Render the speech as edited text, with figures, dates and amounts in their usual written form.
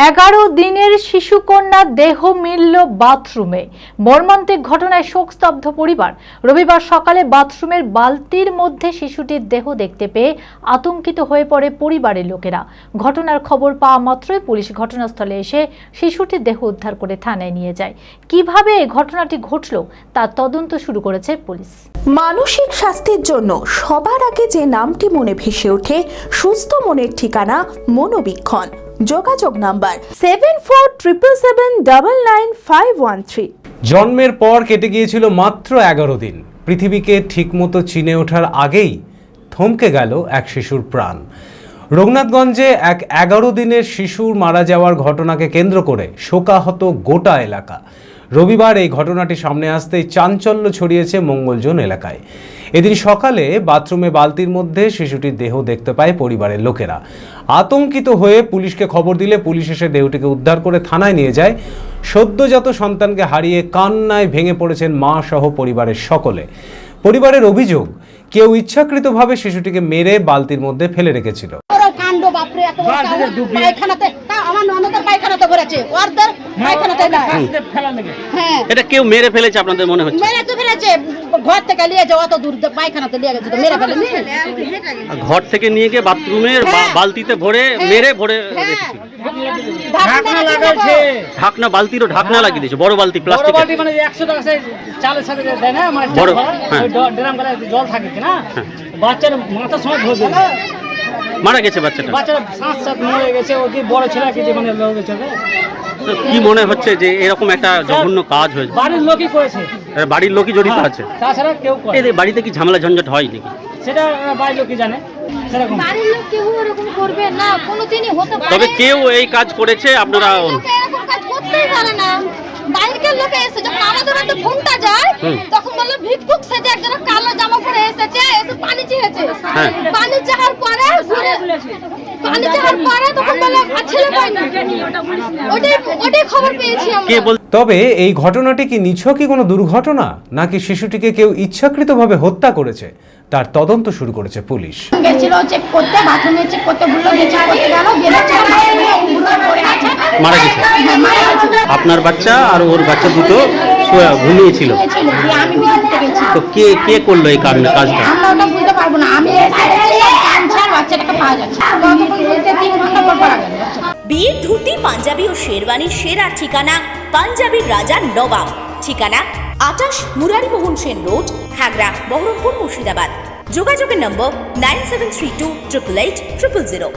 11 দিনের শিশুকন্যা দেহ মিলল বাথরুমে। মর্মান্তিক ঘটনায় শোকস্তব্ধ পরিবার। রবিবার সকালে বাথরুমের বালতির মধ্যে শিশুটির দেহ দেখতে পেয়ে আতঙ্কিত হয়ে পড়ে পরিবারের লোকেরা। ঘটনার খবর পাওয়া মাত্রই পুলিশ ঘটনাস্থলে এসে শিশুটির দেহ উদ্ধার করে থানায় নিয়ে যায়। কিভাবে এই ঘটনাটি ঘটল তার তদন্ত শুরু করেছে পুলিশ। মানসিক স্বাস্থ্যের জন্য সবার আগে যে নামটি মনে ভেসে ওঠে, সুস্থ মনের ঠিকানা মনোবীক্ষণ। যোগাযোগ নাম্বার 7477799513। জন্মের পর কেটে গিয়েছিল মাত্র 11 দিন। পৃথিবীকে ঠিকমতো চিনে ওঠার আগেই থমকে গেল এক শিশুর প্রাণ। রঘুনাথগঞ্জে এক 11 দিনের শিশুর মারা যাওয়ার ঘটনাকে কেন্দ্র করে শোকাহত গোটা এলাকা। রবিবার এই ঘটনাটি সামনে আসতেই চাঞ্চল্য ছড়িয়েছে মঙ্গলজন এলাকায়। এদিন সকালে বাথরুমে বালতির মধ্যে শিশুটির দেহ দেখতে পায় পরিবারের লোকেরা। আতঙ্কিত হয়ে পুলিশকে খবর দিলে পুলিশ এসে দেহটিকে উদ্ধার করে থানায় নিয়ে যায়। সদ্যজাত সন্তানকে হারিয়ে কান্নায় ভেঙে পড়েছেন মা সহ পরিবারের সকলে। পরিবারের অভিযোগ, কেউ ইচ্ছাকৃতভাবে শিশুটিকে মেরে বালতির মধ্যে ফেলে রেখেছিল। এটা কেউ মেরে ফেলেছে আপনাদের মনে হচ্ছে? মেরে তো ফেলেছে, ঘর থেকে নিয়ে যাওয়া তো দূর পায়খানাতে নিয়ে গেছে, তো মেরে ফেলেছে। ঘর থেকে নিয়ে গিয়ে বাথরুমের বালতিতে ভরে মেরে ভরে রেখেছিল। ঢাকনা লাগাইছে, ঢাকনা, বালতিরও ঢাকনা লাগিয়ে দিয়েছে। বড় বালতি, প্লাস্টিক বালতি, মানে 100 টাকা চালের সাথে দেয় না, মানে বড় ড্রাম করে জল থাকে কিনা, বাচ্চার মাথার সময় ধরে দিল, মারা গেছে বাচ্চাটা। বাচ্চারা সাত মরে গেছে। ওকে বড় ছেলে কি জীবনে লোক গেছে। কি মনে হচ্ছে যে এরকম একটা জঘন্য কাজ হয়েছে? বাড়ির লোকই করেছে, বাড়ির লোকই জড়িত আছে, তাছাড়া কেউ করে। এদের বাড়িতে কি ঝামেলা ঝঞ্ঝট হয় নাকি? সেটা বাড়ির লোকই জানে। সেরকম বাড়ির লোক কেউ এরকম করবে না, কোনোদিনই হতে পারে। তবে কেউ এই কাজ করেছে, আপনারা এরকম কাজ করতেই পারে না। বাইরের লোকে এসে যখন আমাদের হাতে ফোনটা যায়, তখন বললো ভিক্ষুক সেজে একজন কালো জামা পরে এসেছে, এসে পানি চেয়েছে। পানি চাওয়ার পরে তখন বললো ছেলে পাইনি। ওটাই খবর পেয়েছি আমরা। তবে এই ঘটনাটি কি নিছকই কোনো দুর্ঘটনা, নাকি শিশুটিকে কেউ ইচ্ছাকৃতভাবে হত্যা করেছে, তার তদন্ত শুরু করেছে পুলিশ। গেছিল চেক করতে, বাথরুমে চেক করতে বললো, চেক করতে গেল, মারা গেছে। আপনার বাচ্চা আর ওর বাচ্চা দুটো ঘুমিয়েছিল। আমি বিরক্ত গেছি। তো কে কে করলো এই কাজটা? আমরা ওটা বুঝতে পারবো না। আমি বাচ্চাটাকে পাওয়া যাচ্ছে, 3 ঘন্টা পর পাওয়া গেল। বিয়ের ধুতি, পাঞ্জাবি ও শেরওয়ানির সেরা ঠিকানা পাঞ্জাবির রাজা নবাব। ঠিকানা 28 মুরারিমোহন সেন রোড, খাগড়া, বহরমপুর, মুর্শিদাবাদ। যোগাযোগের নম্বর 9732 888 000।